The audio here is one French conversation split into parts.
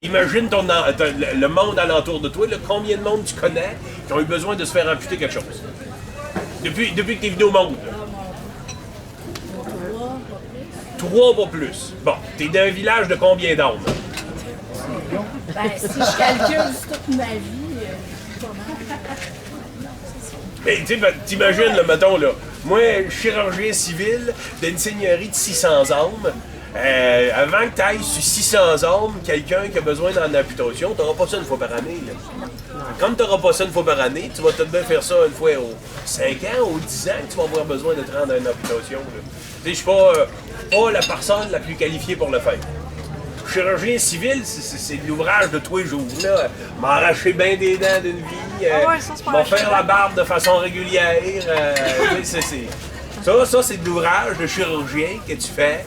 Imagine le monde alentour de toi, là, combien de monde tu connais qui ont eu besoin de se faire amputer quelque chose. Depuis que tu es venu au monde. Là. 3 pas plus. Bon, tu es d'un village de combien d'hommes? Ben, si je calcule toute ma vie, pas mal. Mais tu sais, t'imagines, là, mettons, là, moi, chirurgien civil d'une seigneurie de 600 hommes, avant que tu ailles sur 600 hommes, quelqu'un qui a besoin d'en amputation, tu n'auras pas ça une fois par année. Là. Comme tu n'auras pas ça une fois par année, tu vas peut-être bien faire ça une fois aux 5 ans, aux 10 ans que tu vas avoir besoin de te rendre à une amputation. Tu sais, je suis pas la personne la plus qualifiée pour le faire. Chirurgien civil, c'est de l'ouvrage de tous les jours. M'arracher bien des dents d'une vie, faire la barbe de façon régulière. Ça, c'est de l'ouvrage de chirurgien que tu fais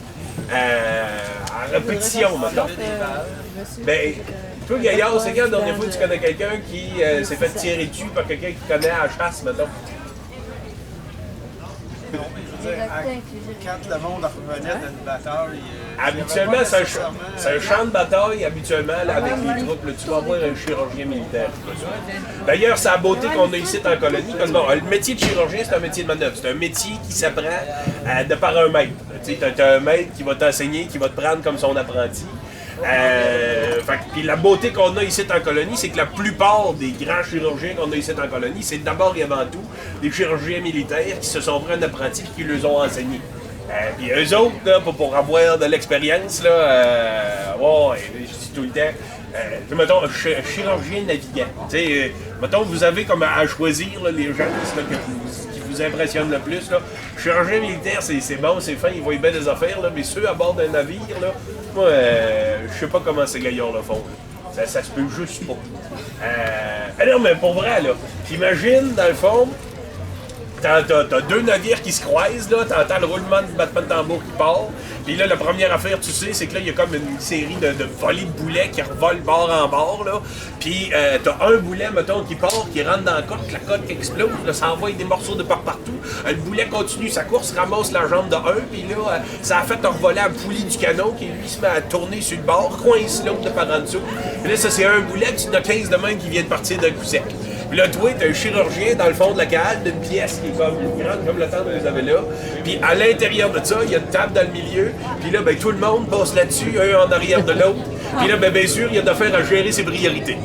en répétition, maintenant. Ben, toi, Gaillard, c'est quand la dernière fois que tu connais quelqu'un qui s'est fait tirer dessus par quelqu'un qui connaît à la chasse, mettons? Non, mais je veux dire, quand le monde revenait d'une bataille... Habituellement, c'est un champ de bataille, habituellement, là, avec les troupes. Là, tu vas avoir un chirurgien militaire. D'ailleurs, c'est la beauté qu'on a ici en colonie. Parce que, bon, le métier de chirurgien, c'est un métier de manœuvre. C'est un métier qui s'apprend de par un maître. Tu as un maître qui va t'enseigner, qui va te prendre comme son apprenti. Puis la beauté qu'on a ici en colonie, c'est que la plupart des grands chirurgiens qu'on a ici en colonie, c'est d'abord et avant tout des chirurgiens militaires qui se sont pris un apprenti et qui les ont enseignés. Puis eux autres, là, pour avoir de l'expérience, je dis tout le temps, mettons, chirurgien navigant. Mettons, vous avez comme à choisir là, les gens là, qui vous impressionnent le plus. Là. Chirurgien militaire, c'est bon, c'est fin, ils voient bien des affaires, là, mais ceux à bord d'un navire, là, moi, je sais pas comment ces gaillards le font. Ça se peut juste pas. Non, mais pour vrai, là, t'imagines, dans le fond, t'as 2 navires qui se croisent, là, t'entends le roulement du battement de tambour qui part. Puis là, la première affaire, tu sais, c'est que là, il y a comme une série de volées de boulets qui revolent bord en bord, là. Puis t'as un boulet, mettons, qui part, qui rentre dans la coque qui explose, là, ça envoie des morceaux de partout. Le boulet continue sa course, ramasse la jambe de un, puis là, ça a fait revoler la poulie du canon qui, lui, se met à tourner sur le bord, coince l'autre de par en dessous. Puis là, ça, c'est un boulet, tu en as 15 de même qui vient de partir d'un coup sec. Puis là, toi, t'as un chirurgien dans le fond de la cale, d'une pièce qui est comme grande comme le temps que vous avez là. Puis à l'intérieur de ça, il y a une table dans le milieu. Puis là, ben, tout le monde passe là-dessus, un en arrière de l'autre. Puis là, ben, bien sûr, il y a d'affaires à gérer ses priorités.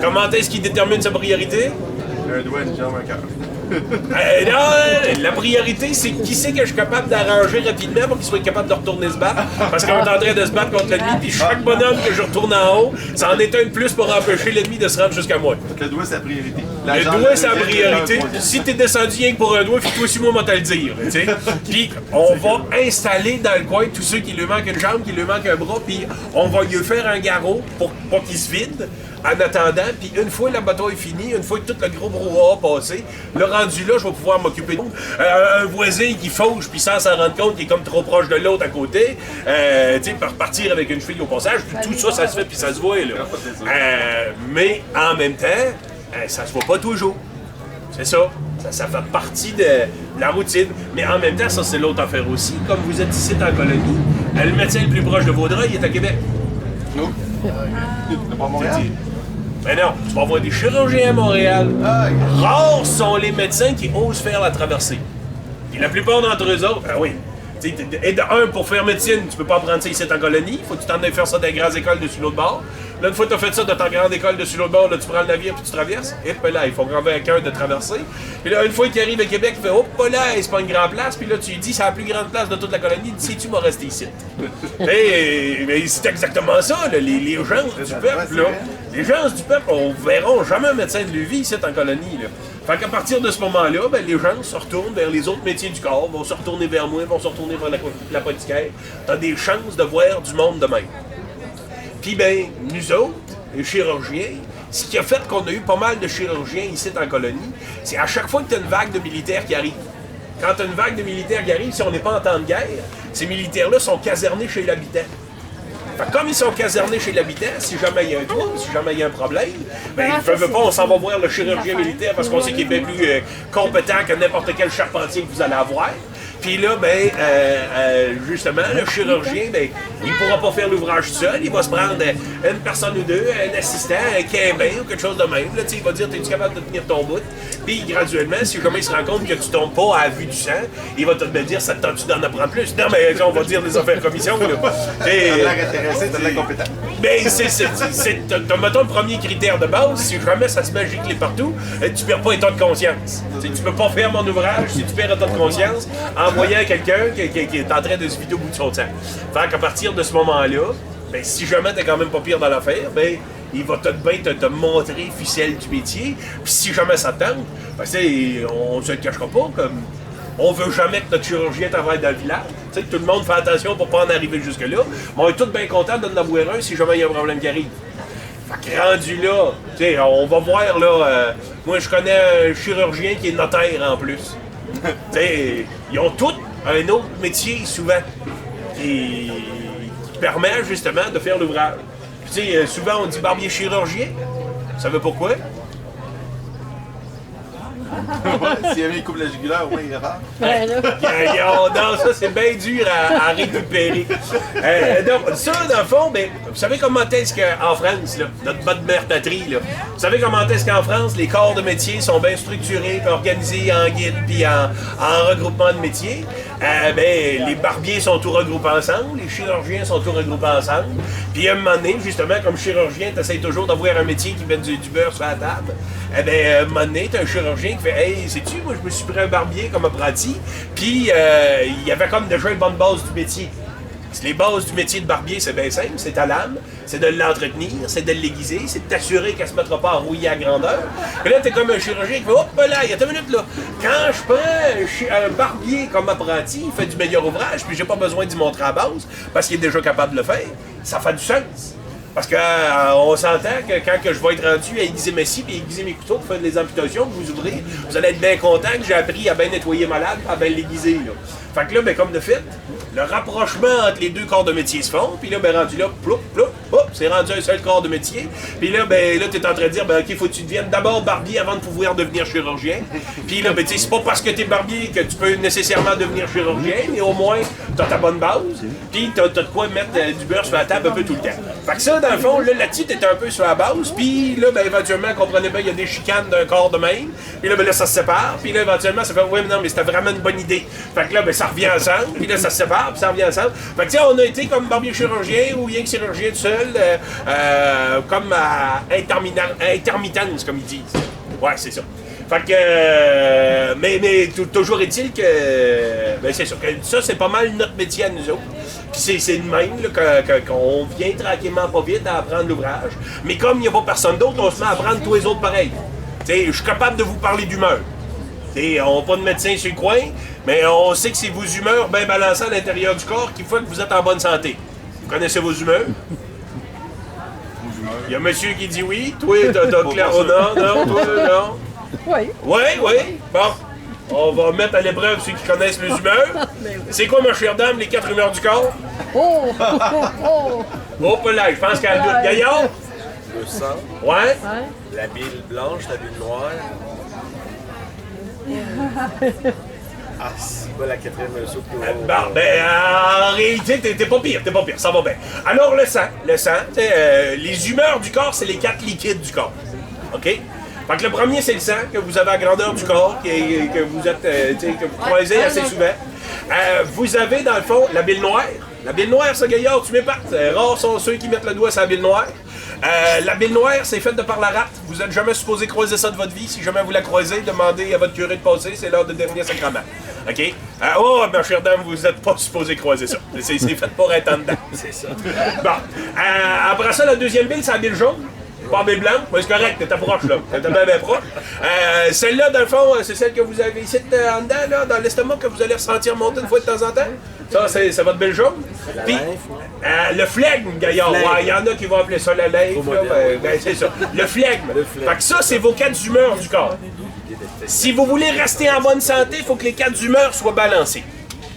Comment est-ce qu'il détermine sa priorité? Un doigt, une jambe, un cœur. Non, la priorité, c'est qui c'est que je suis capable d'arranger rapidement pour qu'il soit capable de retourner se battre. Parce qu'on est en train de se battre contre l'ennemi, puis chaque bonhomme que je retourne en haut, ça en est un de plus pour empêcher l'ennemi de se rendre jusqu'à moi. Donc le doigt, c'est la priorité. Le doigt, c'est la priorité. Si t'es descendu rien que pour un doigt, puis toi aussi, moi, te le dire. Puis on va installer dans le coin tous ceux qui lui manquent une jambe, qui lui manquent un bras, puis on va lui faire un garrot pour pas qu'il se vide. En attendant, puis une fois la bataille est finie, une fois que tout le gros brouhaha a passé, le rendu là, je vais pouvoir m'occuper de un voisin qui fauche, puis sans s'en rendre compte, qui est comme trop proche de l'autre à côté, par partir avec une fille au passage, puis tout ça, ça se fait, puis ça se voit, là. Mais en même temps, ça se voit pas toujours. C'est ça. Ça fait partie de la routine. Mais en même temps, ça, c'est l'autre affaire aussi. Comme vous êtes ici en colonie, le médecin le plus proche de Vaudreuil est à Québec. Non. C'est pas Montréal. Mais non, tu vas voir des chirurgiens à Montréal. Rares sont les médecins qui osent faire la traversée. Et la plupart d'entre eux autres, ben oui. Et de un, pour faire médecine, tu peux pas apprendre ça ici en colonie. Il faut que tu t'en ailles faire ça dans les grandes écoles dessus l'autre bord. Là, une fois que tu as fait ça dans ta grande école dessus l'autre bord, là, tu prends le navire puis tu traverses. Et puis là, il faut convaincre un de traverser. Puis là, une fois qu'il arrive à Québec, il fait hop là, c'est pas une grande place. Puis là, tu lui dis, c'est la plus grande place de toute la colonie. Dis-tu, m'as resté ici. Mais c'est exactement ça, là, les gens du peuple, là. Les gens du peuple, on verront jamais un médecin de leur vie ici en colonie, là. Fait qu'à partir de ce moment-là, ben, les gens se retournent vers les autres métiers du corps, vont se retourner vers moi, vont se retourner vers l'apothicaire. T'as des chances de voir du monde de même. Puis ben, nous autres, les chirurgiens, ce qui a fait qu'on a eu pas mal de chirurgiens ici en colonie, c'est à chaque fois que t'as une vague de militaires qui arrive. Quand t'as une vague de militaires qui arrive, si on n'est pas en temps de guerre, ces militaires-là sont casernés chez l'habitant. Fait que comme ils sont casernés chez l'habitant, si jamais il y a un trouble, si jamais il y a un problème, ben ils ne peuvent pas, on s'en va voir le chirurgien militaire parce qu'on sait qu'il est bien plus compétent que n'importe quel charpentier que vous allez avoir. Puis là, justement, le chirurgien, il ne pourra pas faire l'ouvrage seul. Il va se prendre une personne ou deux, un assistant, un quinbin ou quelque chose de même. Là, il va dire, es-tu capable de tenir ton bout? Puis graduellement, si jamais il se rend compte que tu tombes pas à la vue du sang, il va te dire, ça te tente-tu d'en apprendre plus? Non, mais on va dire des affaires commission. T'as l'air intéressé, t'as l'air compétent. Ben, mettons le premier critère de base, si jamais ça se met gicler partout, tu perds pas état de conscience. Tu peux pas faire mon ouvrage si tu perds état de conscience en voyant quelqu'un qui est en train de se vider au bout de son sang. Fait qu'à partir de ce moment-là, ben, si jamais t'es quand même pas pire dans l'affaire, ben, il va tout bien te montrer ficelle du métier. Puis si jamais ça te tente, ben, on se le cachera pas, comme on veut jamais que notre chirurgien travaille dans le village. T'sais, tout le monde fait attention pour pas en arriver jusque-là. Mais on est tous bien contents de en avoir un si jamais il y a un problème qui arrive. Fait que rendu là, t'sais, on va voir là. Moi, je connais un chirurgien qui est notaire en plus. T'sais, ils ont tous un autre métier souvent qui permet justement de faire l'ouvrage. Puis souvent on dit barbier chirurgien. Vous savez pourquoi? S'il y avait une coupe la jugulaire, au moins il est rare. Non, ça c'est bien dur à récupérer. Donc, ça, dans le fond, ben, vous savez comment est-ce qu'en France, là, notre bonne mère patrie, là, vous savez comment est-ce qu'en France, les corps de métier sont bien structurés, puis organisés en guildes, puis en regroupement de métiers. Les barbiers sont tous regroupés ensemble, les chirurgiens sont tous regroupés ensemble. Puis à un moment donné, justement, comme chirurgien, tu essaies toujours d'avoir un métier qui met du beurre sur la table. À un moment donné, tu as un chirurgien qui fait « Hey, sais-tu, moi je me suis pris un barbier comme apprenti, puis il y avait comme déjà une bonne base du métier. » Les bases du métier de barbier, c'est bien simple, c'est ta lame, c'est de l'entretenir, c'est de l'aiguiser, c'est de t'assurer qu'elle se mettra pas à rouiller à grandeur. Et là, t'es comme un chirurgien qui fait « Hop là, il y a 2 minutes là, quand je prends un barbier comme apprenti, il fait du meilleur ouvrage, puis j'ai pas besoin d'y montrer à la base, parce qu'il est déjà capable de le faire, ça fait du sens. » Parce qu'on s'entend que quand je vais être rendu à aiguiser mes scies et aiguiser mes couteaux pour faire des amputations, vous ouvrez, vous allez être bien content que j'ai appris à bien nettoyer ma lame, à bien l'aiguiser. Là. Fait que là, comme de fait, le rapprochement entre les 2 corps de métier se font, puis là, rendu là, ploup, ploup, hop, c'est rendu un seul corps de métier. Puis là, t'es en train de dire, OK, faut que tu deviennes d'abord barbier avant de pouvoir devenir chirurgien. Puis là, c'est pas parce que t'es barbier que tu peux nécessairement devenir chirurgien, mais au moins, t'as ta bonne base, puis t'as de quoi mettre du beurre sur la table un peu tout le temps. Fait que ça, dans le fond, là-dessus, t'étais un peu sur la base, puis là, éventuellement, comprenez bien, il y a des chicanes d'un corps de même, puis là, ça se sépare, puis là, éventuellement, ça fait, ouais, mais non, mais c'était vraiment une bonne idée. Fait que là, ça revient ensemble, puis là, ça se sépare, puis ça revient ensemble. Fait que, tu sais, on a été comme barbier chirurgien, ou rien que chirurgien tout seul, comme à intermittence, comme ils disent. Ouais, c'est ça. Fait que, mais toujours est-il que, c'est sûr que ça, c'est pas mal notre métier à nous autres. Puis c'est de même là, qu'on vient tranquillement pas vite à apprendre l'ouvrage. Mais comme il n'y a pas personne d'autre, on se met à apprendre tous les autres pareils. Je suis capable de vous parler d'humeur. On n'a pas de médecin sur le coin, mais on sait que c'est vos humeurs bien balancées à l'intérieur du corps qui fait que vous êtes en bonne santé. Vous connaissez vos humeurs? Il y a monsieur qui dit oui, toi, t'as clair. Oh non, toi, non. Oui. Oui. Bon. On va mettre à l'épreuve ceux qui connaissent les humeurs. C'est quoi, ma chère dame, les 4 humeurs du corps? Oh! Oh, là, je pense qu'elle doute. Gaillard? Le sang, Ouais? la bile blanche, la bile noire. Ah, c'est pas la 4e soupe. En réalité, t'es pas pire, ça va bien. Alors, le sang, les humeurs du corps, c'est les 4 liquides du corps. OK? Fait que le premier, c'est le sang, que vous avez à grandeur du corps, que vous êtes, que vous croisez assez souvent. Vous avez, dans le fond, la bile noire. La bile noire, ça, Gaillard, tu m'épates. Rares sont ceux qui mettent le doigt sur la bile noire. La bile noire, c'est fait de par la rate. Vous n'êtes jamais supposé croiser ça de votre vie. Si jamais vous la croisez, demandez à votre curé de passer. C'est l'heure de dernier sacrement. OK? Ma chère dame, vous n'êtes pas supposé croiser ça. C'est fait pour être en dedans. C'est ça. Bon. Après ça, la deuxième bile, c'est la bile jaune. Pas bille blanche. Oui, c'est correct. T'es proche, là. T'es bien proche. Celle-là, dans le fond, c'est celle que vous avez ici en dedans, là, dans l'estomac, que vous allez ressentir monter une fois de temps en temps. Ça, c'est votre bile jaune. Puis, le flegme, Gaillard. Ouais, il y en a qui vont appeler ça la lèvre. C'est ça. Le flegme. Fait que ça, c'est vos 4 humeurs du corps. Si vous voulez rester en bonne santé, il faut que les 4 humeurs soient balancées.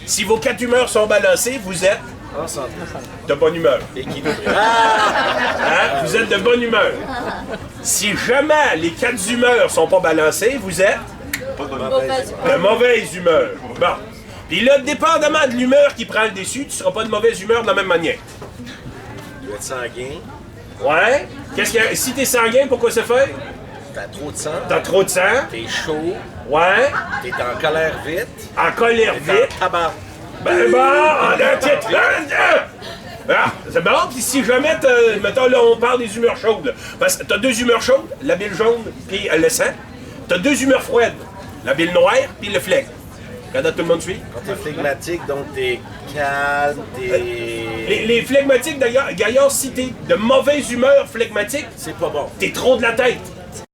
Si vos 4 humeurs sont balancées, vous êtes de bonne humeur. Vous êtes de bonne humeur. Si jamais les 4 humeurs sont pas balancées, vous êtes de mauvaise humeur. Bon. Puis là, dépendamment de l'humeur qui prend le dessus, tu seras pas de mauvaise humeur de la même manière. Tu dois être sanguin. Ouais. Si t'es sanguin, pourquoi ça fait? T'as trop de sang. T'as trop de sang. T'es chaud. Ouais. T'es en colère vite. En colère T'es vite. en tabac. Ben bon, c'est bon, puis si jamais, mettons là, on parle des humeurs chaudes, là. Parce que t'as deux humeurs chaudes, la bile jaune puis le sang. T'as deux humeurs froides, la bile noire puis le flegme. Quand tout le monde suit? Quand t'es flegmatique, donc t'es calme, t'es... Les flegmatiques, d'ailleurs, si t'es de mauvaise humeur flegmatique, C'est pas bon. t'es trop de la tête.